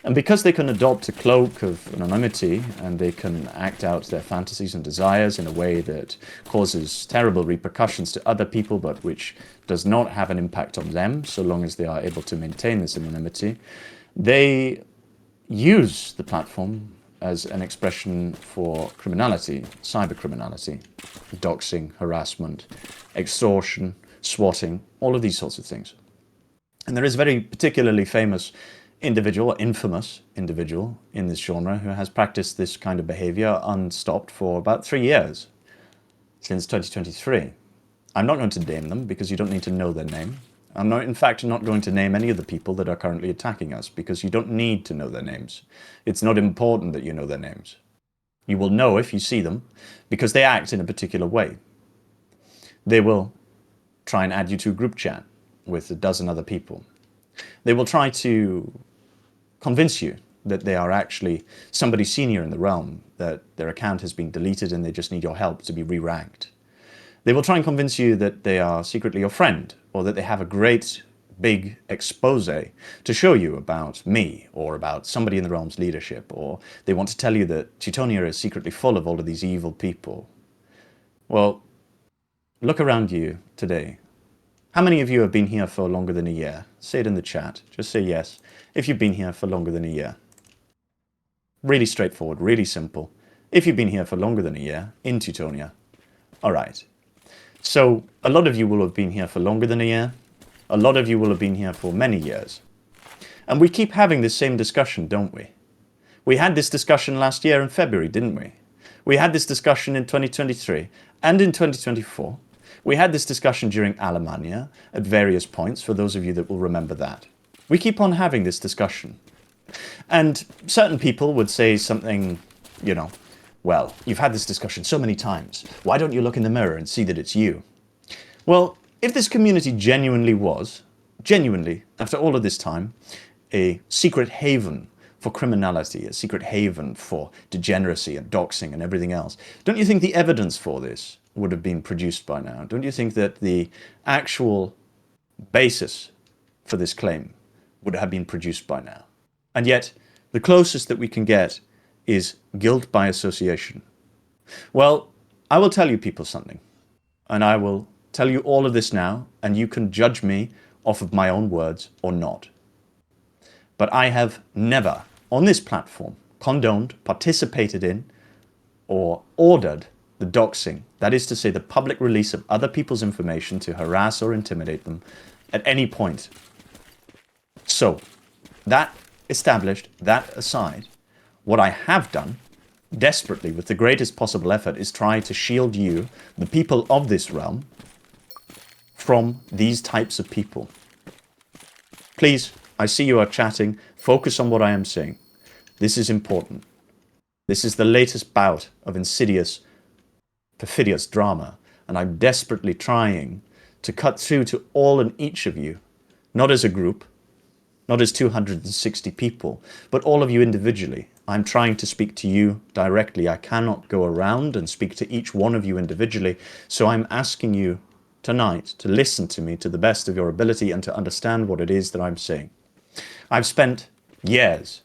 And because they can adopt a cloak of anonymity and they can act out their fantasies and desires in a way that causes terrible repercussions to other people, but which does not have an impact on them, so long as they are able to maintain this anonymity, they use the platform as an expression for criminality, cybercriminality, doxing, harassment, extortion, swatting, all of these sorts of things. And there is a very particularly famous individual, infamous individual in this genre who has practiced this kind of behavior unstopped for about 3 years, since 2023. I'm not going to name them because you don't need to know their name. I'm not, in fact, not going to name any of the people that are currently attacking us because you don't need to know their names. It's not important that you know their names. You will know if you see them because they act in a particular way. They will try and add you to a group chat with a dozen other people. They will try to convince you that they are actually somebody senior in the realm, that their account has been deleted and they just need your help to be re-ranked. They will try and convince you that they are secretly your friend, or that they have a great big expose to show you about me or about somebody in the realm's leadership, or they want to tell you that Teutonia is secretly full of all of these evil people. Well, look around you today. How many of you have been here for longer than a year? Say it in the chat. Just say yes if you've been here for longer than a year. Really straightforward, really simple. If you've been here for longer than a year in Teutonia. All right. So a lot of you will have been here for longer than a year. A lot of you will have been here for many years. And we keep having this same discussion, don't we? We had this discussion last year in February, didn't we? We had this discussion in 2023 and in 2024. We had this discussion during Alemannia at various points, for those of you that will remember that. We keep on having this discussion. And certain people would say something, you know, well, you've had this discussion so many times. Why don't you look in the mirror and see that it's you? Well, if this community genuinely was, after all of this time, a secret haven for criminality, a secret haven for degeneracy and doxing and everything else, don't you think the evidence for this would have been produced by now? Don't you think that the actual basis for this claim would have been produced by now? And yet, the closest that we can get is guilt by association. Well, I will tell you people something, and I will tell you all of this now, and you can judge me off of my own words or not. But I have never, on this platform, condoned, participated in, or ordered the doxing, that is to say the public release of other people's information to harass or intimidate them at any point. So, that established, that aside, what I have done, desperately with the greatest possible effort, is try to shield you, the people of this realm, from these types of people. Please, I see you are chatting. Focus on what I am saying. This is important. This is the latest bout of insidious, perfidious drama, and I'm desperately trying to cut through to all and each of you, not as a group, not as 260 people, but all of you individually. I'm trying to speak to you directly. I cannot go around and speak to each one of you individually, so I'm asking you tonight to listen to me to the best of your ability and to understand what it is that I'm saying. I've spent years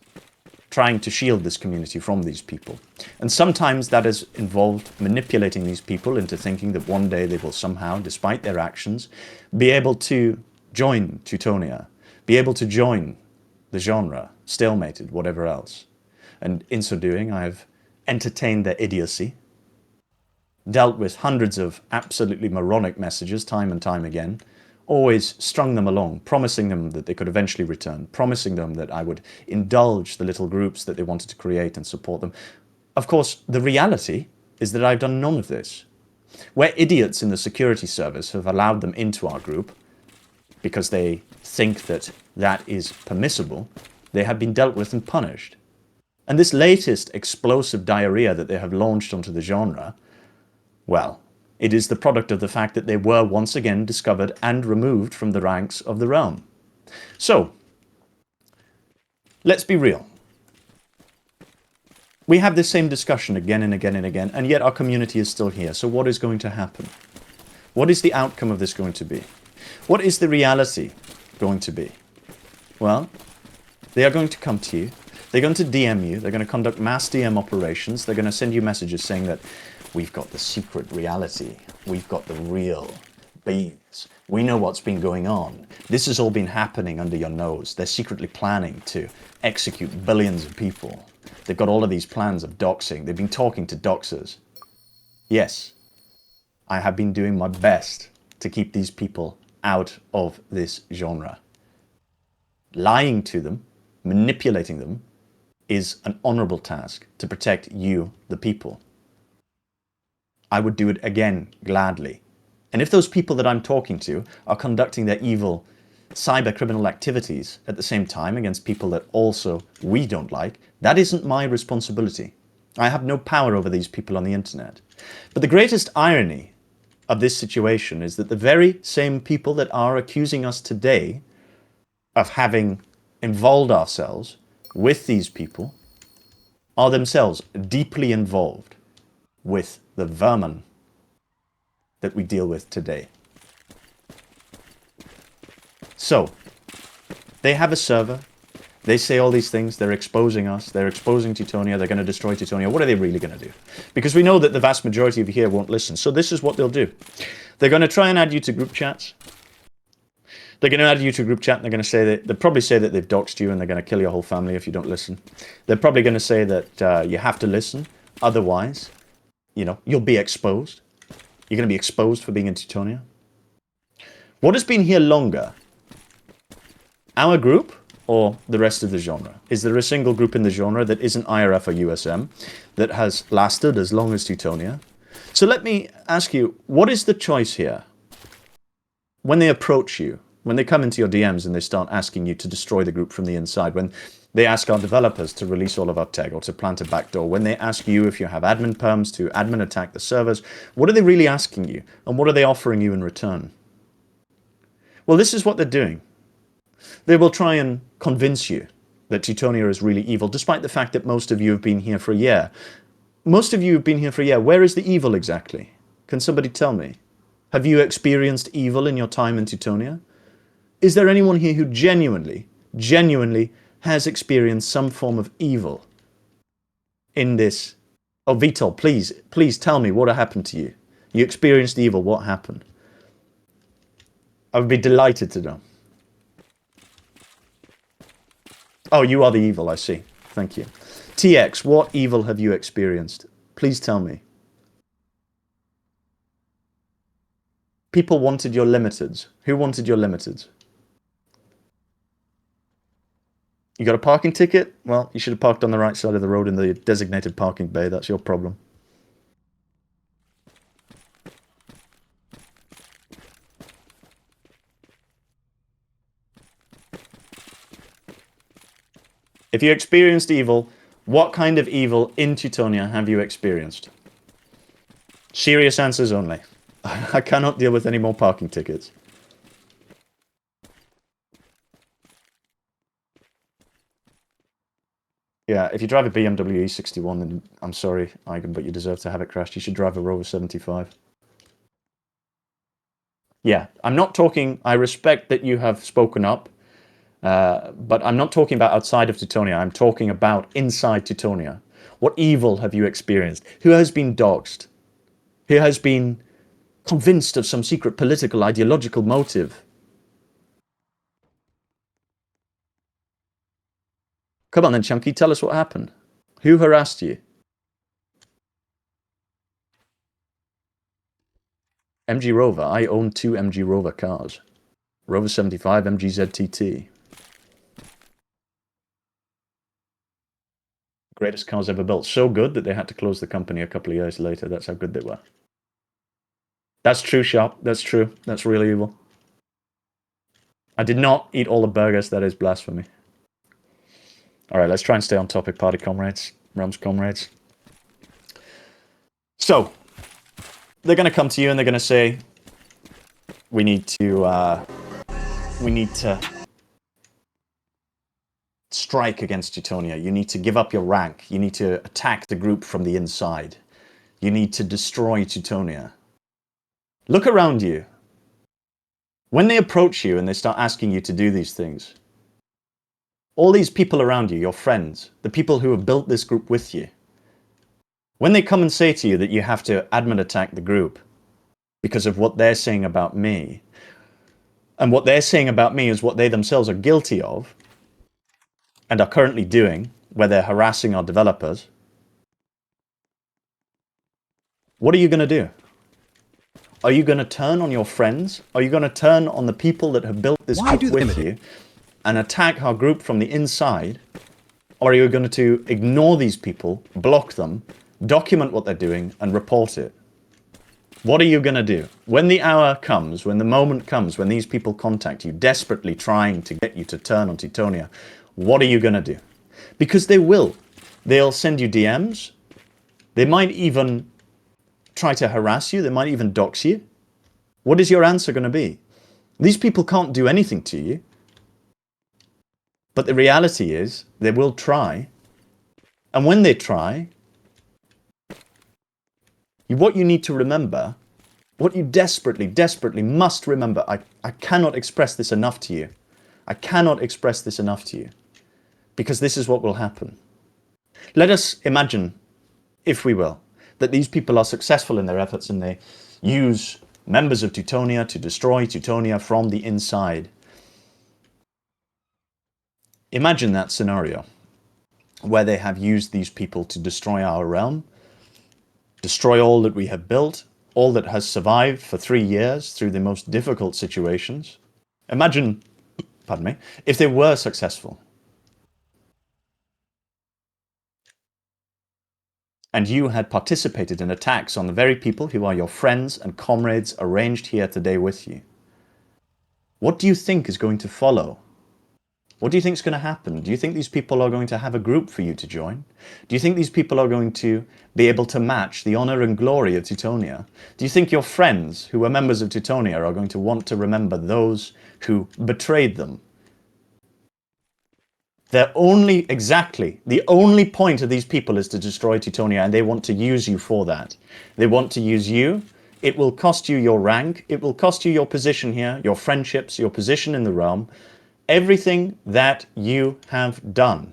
trying to shield this community from these people, and sometimes that has involved manipulating these people into thinking that one day they will somehow, despite their actions, be able to join Teutonia, be able to join the genre, stalemated, whatever else. And in so doing, I've entertained their idiocy, dealt with hundreds of absolutely moronic messages time and time again, always strung them along, promising them that they could eventually return, promising them that I would indulge the little groups that they wanted to create and support them. Of course, the reality is that I've done none of this. Where idiots in the security service have allowed them into our group because they think that that is permissible, they have been dealt with and punished. And this latest explosive diarrhea that they have launched onto the genre, well, it is the product of the fact that they were once again discovered and removed from the ranks of the realm. So, let's be real. We have this same discussion again and again and again, and yet our community is still here. So what is going to happen? What is the outcome of this going to be? What is the reality going to be? Well, they are going to come to you They're going to DM you. They're going to conduct mass DM operations. They're going to send you messages saying that we've got the secret reality. We've got the real beings. We know what's been going on. This has all been happening under your nose. They're secretly planning to execute billions of people. They've got all of these plans of doxing. They've been talking to doxers. Yes, I have been doing my best to keep these people out of this genre. Lying to them, manipulating them, is an honorable task to protect you, the people. I would do it again, gladly. And if those people that I'm talking to are conducting their evil cyber criminal activities at the same time against people that also we don't like, that isn't my responsibility. I have no power over these people on the internet. But the greatest irony of this situation is that the very same people that are accusing us today of having involved ourselves with these people are themselves deeply involved with the vermin that we deal with today. So, they have a server. They say all these things. They're exposing us. They're exposing Teutonia. They're going to destroy Teutonia. What are they really going to do? Because we know that the vast majority of you here won't listen. So this is what they'll do. They're going to try and add you to group chats. They're going to add you to a group chat and they're going to say that, they'll probably say that they've doxed you and they're going to kill your whole family if you don't listen. They're probably going to say that you have to listen. Otherwise, you know, you'll be exposed. You're going to be exposed for being in Teutonia. What has been here longer? Our group or the rest of the genre? Is there a single group in the genre that isn't IRF or USM that has lasted as long as Teutonia? So let me ask you, what is the choice here? When they approach you, when they come into your DMs and they start asking you to destroy the group from the inside, when they ask our developers to release all of our tech or to plant a backdoor, when they ask you if you have admin perms to admin attack the servers, what are they really asking you? And what are they offering you in return? Well, this is what they're doing. They will try and convince you that Teutonia is really evil, despite the fact that most of you have been here for a year. Most of you have been here for a year. Where is the evil exactly? Can somebody tell me? Have you experienced evil in your time in Teutonia? Is there anyone here who genuinely has experienced some form of evil in this? Oh, Vital, please tell me what happened to you. You experienced evil, what happened? I would be delighted to know. Oh, you are the evil, I see. Thank you. TX, what evil have you experienced? Please tell me. People wanted your limiteds. Who wanted your limiteds? You got a parking ticket? Well, you should have parked on the right side of the road in the designated parking bay. That's your problem. If you experienced evil, what kind of evil in Teutonia have you experienced? Serious answers only. I cannot deal with any more parking tickets. Yeah, if you drive a BMW E61, then I'm sorry, Igan, but you deserve to have it crashed. You should drive a Rover 75. Yeah, I'm not talking... I respect that you have spoken up, but I'm not talking about outside of Teutonia. I'm talking about inside Teutonia. What evil have you experienced? Who has been doxed? Who has been convinced of some secret political, ideological motive? Come on then, Chunky, tell us what happened. Who harassed you? MG Rover. I own 2 MG Rover cars. Rover 75, MG ZTT. Greatest cars ever built. So good that they had to close the company a couple of years later. That's how good they were. That's true, Sharp. That's true. That's really evil. I did not eat all the burgers. That is blasphemy. Alright, let's try and stay on topic, party comrades. Realms comrades. So, they're going to come to you and they're going to say, we need to strike against Teutonia. You need to give up your rank. You need to attack the group from the inside. You need to destroy Teutonia. Look around you. When they approach you and they start asking you to do these things, All these people around you, your friends, the people who have built this group with you, when they come and say to you that you have to admin attack the group because of what they're saying about me, and what they're saying about me is what they themselves are guilty of and are currently doing, where they're harassing our developers, what are you going to do? Are you going to turn on your friends? Are you going to turn on the people that have built this group with you and attack our group from the inside? Or are you going to ignore these people, block them, document what they're doing, and report it? What are you going to do? When the hour comes, when the moment comes, when these people contact you, desperately trying to get you to turn on Teutonia, what are you going to do? Because they will. They'll send you DMs. They might even try to harass you. They might even dox you. What is your answer going to be? These people can't do anything to you. But the reality is they will try. And when they try, what you need to remember, what you desperately, desperately must remember, I cannot express this enough to you. I cannot express this enough to you. Because this is what will happen. Let us imagine, if we will, that these people are successful in their efforts and they use members of Teutonia to destroy Teutonia from the inside. Imagine that scenario where they have used these people to destroy our realm, destroy all that we have built, all that has survived for 3 years through the most difficult situations. Imagine, pardon me, if they were successful. And you had participated in attacks on the very people who are your friends and comrades arranged here today with you. What do you think is going to follow? What do you think is going to happen? Do you think these people are going to have a group for you to join? Do you think these people are going to be able to match the honor and glory of Teutonia? Do you think your friends who were members of Teutonia are going to want to remember those who betrayed them? The only point of these people is to destroy Teutonia, and they want to use you for that. They want to use you. It will cost you your rank. It will cost you your position here, your friendships, your position in the realm. Everything that you have done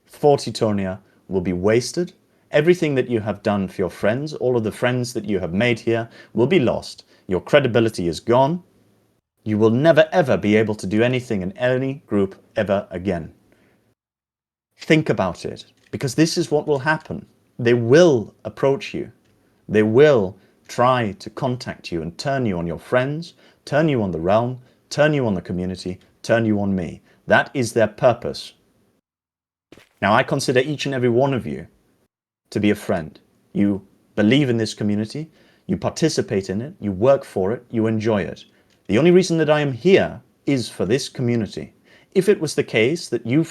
for Teutonia will be wasted. Everything that you have done for your friends, all of the friends that you have made here, will be lost. Your credibility is gone. You will never ever be able to do anything in any group ever again. Think about it, because this is what will happen. They will approach you. They will try to contact you and turn you on your friends, turn you on the realm, turn you on the community, turn you on me. That is their purpose. Now, I consider each and every one of you to be a friend. You believe in this community, you participate in it, you work for it, you enjoy it. The only reason that I am here is for this community. If it was the case that you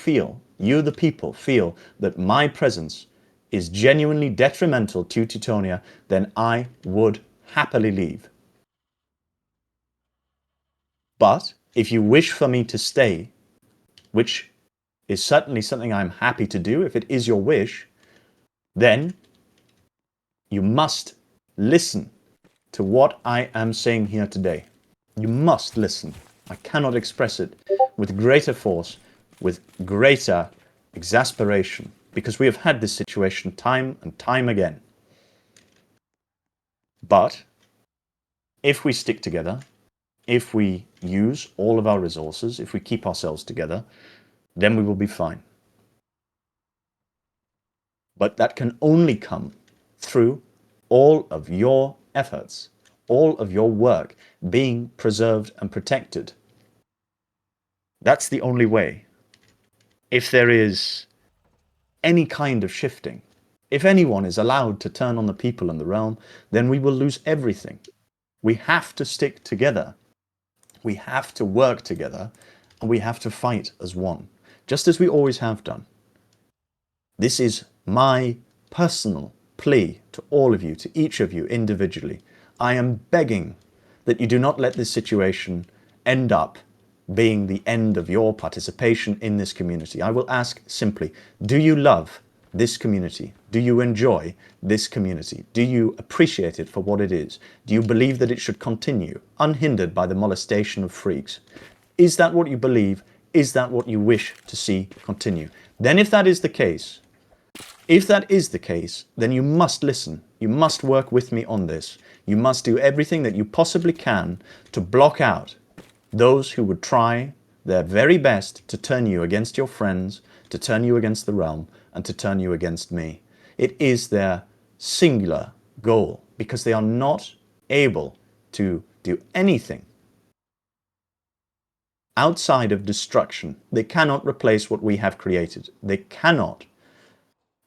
the people feel that my presence is genuinely detrimental to Teutonia, then I would happily leave. But if you wish for me to stay, which is certainly something I'm happy to do, if it is your wish, then you must listen to what I am saying here today. You must listen. I cannot express it with greater force, with greater exasperation, because we have had this situation time and time again. But if we stick together, if we use all of our resources, if we keep ourselves together, then we will be fine. But that can only come through all of your efforts, all of your work being preserved and protected. That's the only way. If there is any kind of shifting, if anyone is allowed to turn on the people in the realm, then we will lose everything. We have to stick together. We have to work together, and we have to fight as one, just as we always have done. This is my personal plea to all of you, to each of you individually. I am begging that you do not let this situation end up being the end of your participation in this community. I will ask simply, do you love this community? Do you enjoy this community? Do you appreciate it for what it is? Do you believe that it should continue unhindered by the molestation of freaks? Is that what you believe? Is that what you wish to see continue? Then if that is the case, then you must listen. You must work with me on this. You must do everything that you possibly can to block out those who would try their very best to turn you against your friends, to turn you against the realm, and to turn you against me. It is their singular goal, because they are not able to do anything outside of destruction. They cannot replace what we have created. They cannot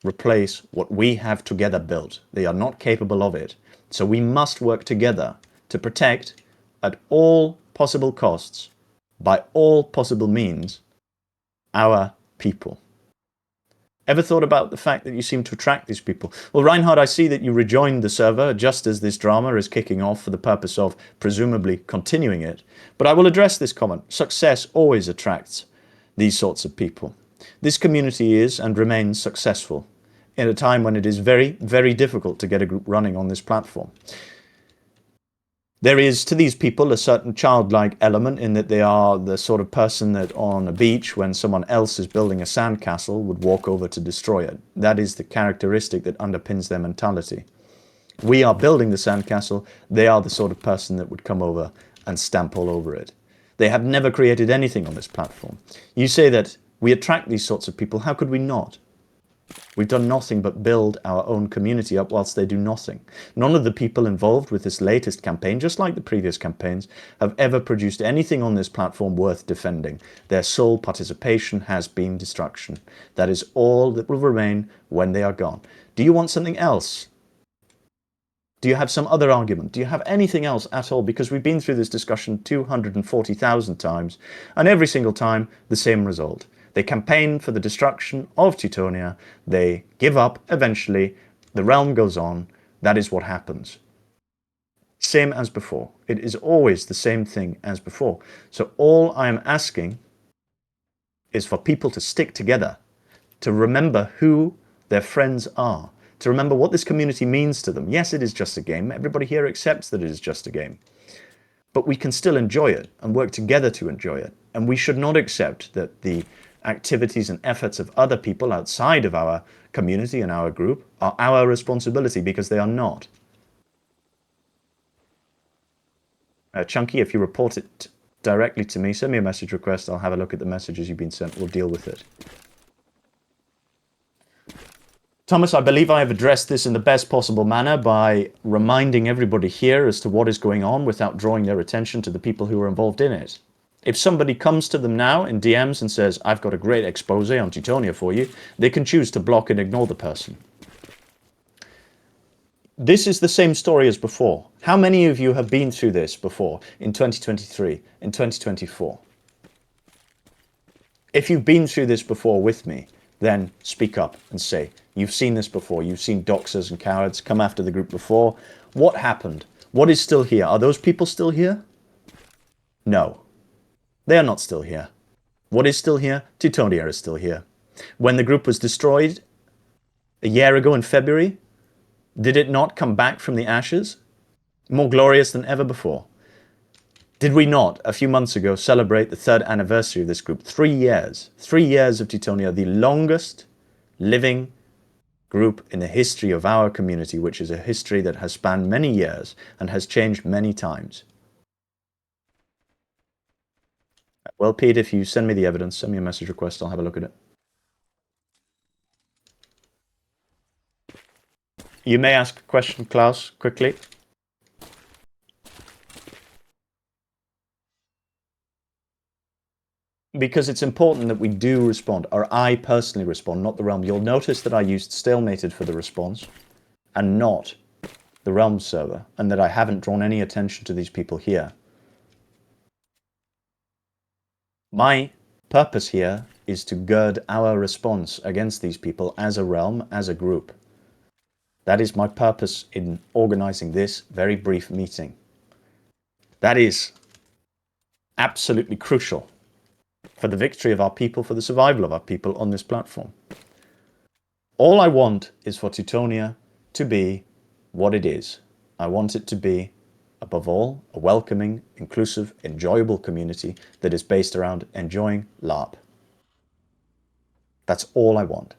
replace what we have together built. They are not capable of it. So we must work together to protect at all possible costs, by all possible means, our people. Ever thought about the fact that you seem to attract these people? Well, Reinhard, I see that you rejoined the server just as this drama is kicking off for the purpose of presumably continuing it. But I will address this comment. Success always attracts these sorts of people. This community is and remains successful in a time when it is very, very difficult to get a group running on this platform. There is, to these people, a certain childlike element in that they are the sort of person that on a beach, when someone else is building a sandcastle, would walk over to destroy it. That is the characteristic that underpins their mentality. We are building the sandcastle. They are the sort of person that would come over and stamp all over it. They have never created anything on this platform. You say that we attract these sorts of people. How could we not? We've done nothing but build our own community up whilst they do nothing. None of the people involved with this latest campaign, just like the previous campaigns, have ever produced anything on this platform worth defending. Their sole participation has been destruction. That is all that will remain when they are gone. Do you want something else? Do you have some other argument? Do you have anything else at all? Because we've been through this discussion 240,000 times, and every single time the same result. They campaign for the destruction of Teutonia. They give up eventually. The realm goes on. That is what happens. Same as before. It is always the same thing as before. So all I am asking is for people to stick together, to remember who their friends are, to remember what this community means to them. Yes, it is just a game. Everybody here accepts that it is just a game. But we can still enjoy it and work together to enjoy it. And we should not accept that the activities and efforts of other people outside of our community and our group are our responsibility, because they are not. Chunky, if you report it directly to me, send me a message request. I'll have a look at the messages you've been sent. We'll deal with it. Thomas, I believe I have addressed this in the best possible manner by reminding everybody here as to what is going on without drawing their attention to the people who are involved in it. If somebody comes to them now in DMs and says, I've got a great expose on Teutonia for you, they can choose to block and ignore the person. This is the same story as before. How many of you have been through this before in 2023, in 2024? If you've been through this before with me, then speak up and say, you've seen this before. You've seen doxers and cowards come after the group before. What happened? What is still here? Are those people still here? No. They are not still here. What is still here? Teutonia is still here. When the group was destroyed a year ago in February, did it not come back from the ashes? More glorious than ever before. Did we not, a few months ago, celebrate the 3rd anniversary of this group? 3 years. 3 years of Teutonia, the longest living group in the history of our community, which is a history that has spanned many years and has changed many times. Well, Pete, if you send me the evidence, send me a message request, I'll have a look at it. You may ask a question, Klaus, quickly. Because it's important that we do respond, or I personally respond, not the realm. You'll notice that I used stalemated for the response and not the realm server, and that I haven't drawn any attention to these people here. My purpose here is to gird our response against these people as a realm, as a group. That is my purpose in organizing this very brief meeting. That is absolutely crucial for the victory of our people, for the survival of our people on this platform. All I want is for Teutonia to be what it is. I want it to be above all, a welcoming, inclusive, enjoyable community that is based around enjoying LARP. That's all I want.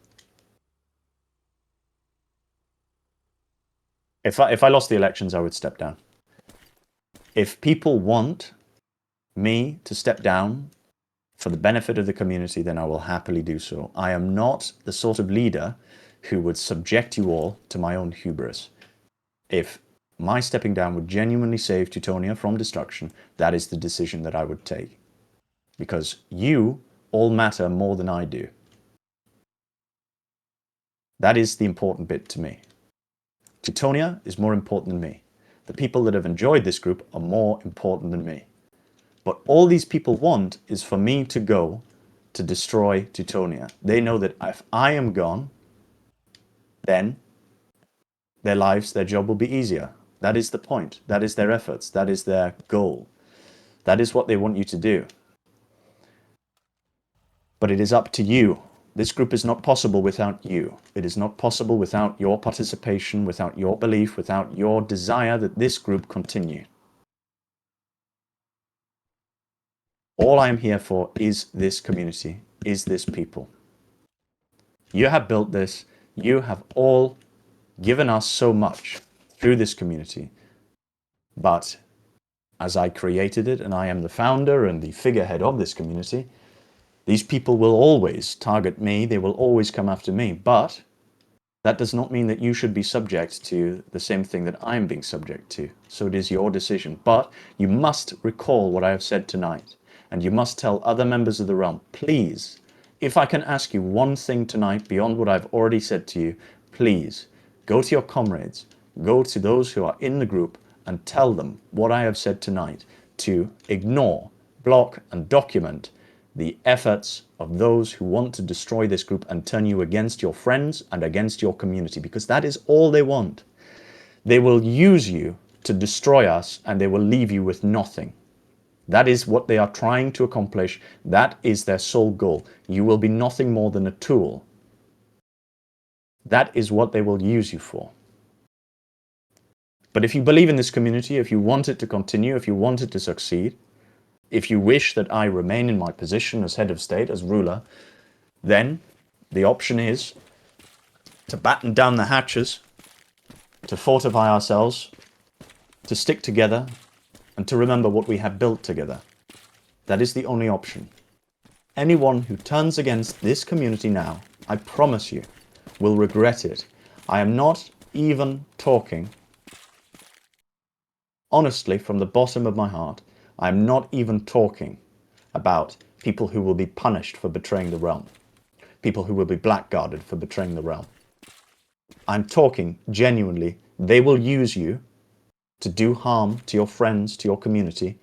If I lost the elections, I would step down. If people want me to step down for the benefit of the community, then I will happily do so. I am not the sort of leader who would subject you all to my own hubris. If my stepping down would genuinely save Teutonia from destruction, that is the decision that I would take. Because you all matter more than I do. That is the important bit to me. Teutonia is more important than me. The people that have enjoyed this group are more important than me. But all these people want is for me to go to destroy Teutonia. They know that if I am gone, then their lives, their job will be easier. That is the point. That is their efforts. That is their goal. That is what they want you to do. But it is up to you. This group is not possible without you. It is not possible without your participation, without your belief, without your desire that this group continue. All I am here for is this community, is this people. You have built this. You have all given us so much through this community. But as I created it, and I am the founder and the figurehead of this community, these people will always target me. They will always come after me. But that does not mean that you should be subject to the same thing that I'm being subject to. So it is your decision. But you must recall what I have said tonight. And you must tell other members of the realm, please, if I can ask you one thing tonight beyond what I've already said to you, please go to your comrades, go to those who are in the group and tell them what I have said tonight to ignore, block and document the efforts of those who want to destroy this group and turn you against your friends and against your community, because that is all they want. They will use you to destroy us and they will leave you with nothing. That is what they are trying to accomplish. That is their sole goal. You will be nothing more than a tool. That is what they will use you for. But if you believe in this community, if you want it to continue, if you want it to succeed, if you wish that I remain in my position as head of state, as ruler, then the option is to batten down the hatches, to fortify ourselves, to stick together, and to remember what we have built together. That is the only option. Anyone who turns against this community now, I promise you, will regret it. I am not even talking, honestly, from the bottom of my heart, I am not even talking about people who will be punished for betraying the realm, people who will be blackguarded for betraying the realm. I'm talking genuinely, they will use you to do harm to your friends, to your community,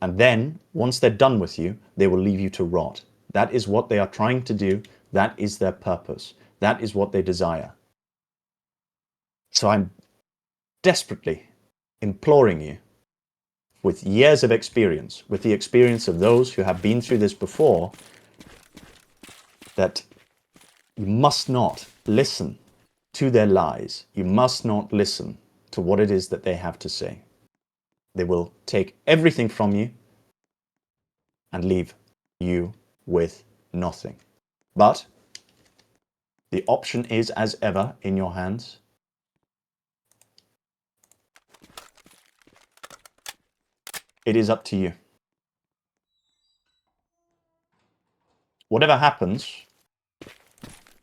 and then, once they're done with you, they will leave you to rot. That is what they are trying to do. That is their purpose. That is what they desire. So I'm desperately imploring you, with years of experience, with the experience of those who have been through this before, that you must not listen to their lies. You must not listen to what it is that they have to say. They will take everything from you and leave you with nothing. But the option is, as ever, in your hands. It is up to you. Whatever happens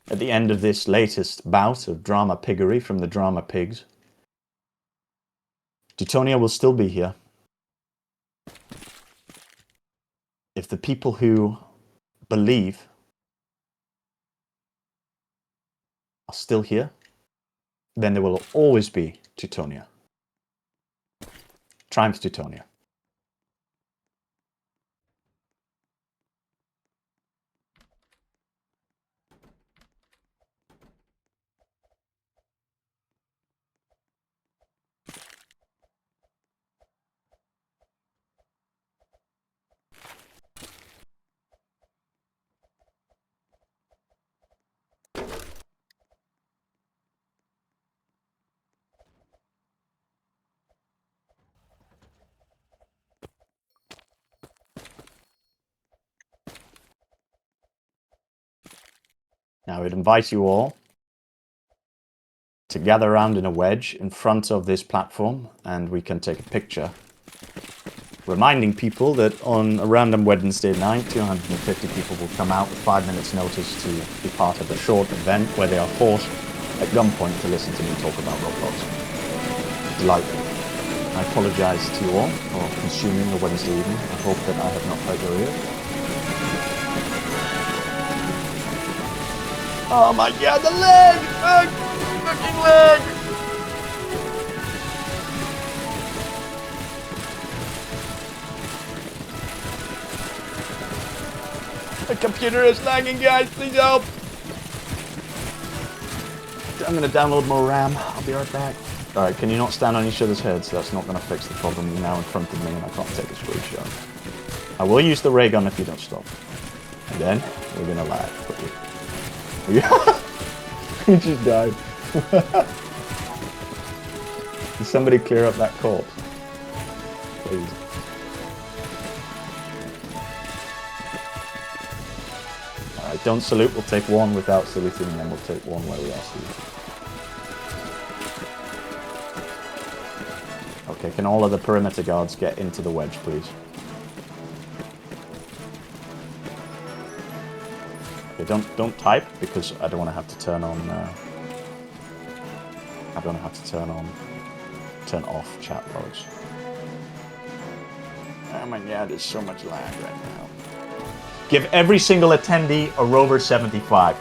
at the end of this latest bout of drama piggery from the drama pigs, Teutonia will still be here. If the people who believe are still here, then there will always be Teutonia. Triumph Teutonia. Now, I'd invite you all to gather around in a wedge in front of this platform, and we can take a picture, reminding people that on a random Wednesday night, 250 people will come out with 5 minutes notice to be part of a short event where they are forced at gunpoint to listen to me talk about Roblox. Delightful. I apologize to you all for consuming a Wednesday evening. I hope that I have not hurt your ears. Oh my god, the leg! Fucking leg! The computer is lagging, guys. Please help. I'm gonna download more RAM. I'll be right back. Alright, can you not stand on each other's heads? That's not gonna fix the problem. You're now in front of me and I can't take a screenshot. I will use the ray gun if you don't stop. And then we're gonna lag. He just died. Can somebody clear up that corpse? Please. Alright, don't salute. We'll take one without saluting, and then we'll take one where we are saluting. Okay, can all of the perimeter guards get into the wedge, please? Okay, don't type, because I don't want to have to turn on... I don't have to turn off chat logs. Oh my god, there's so much lag right now. Give every single attendee a Rover 75.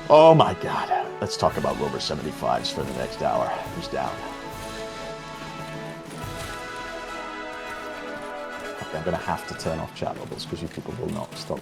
Oh my god. Let's talk about Rover 75s for the next hour. Who's down? Okay, I'm gonna have to turn off chat bubbles because you people will not stop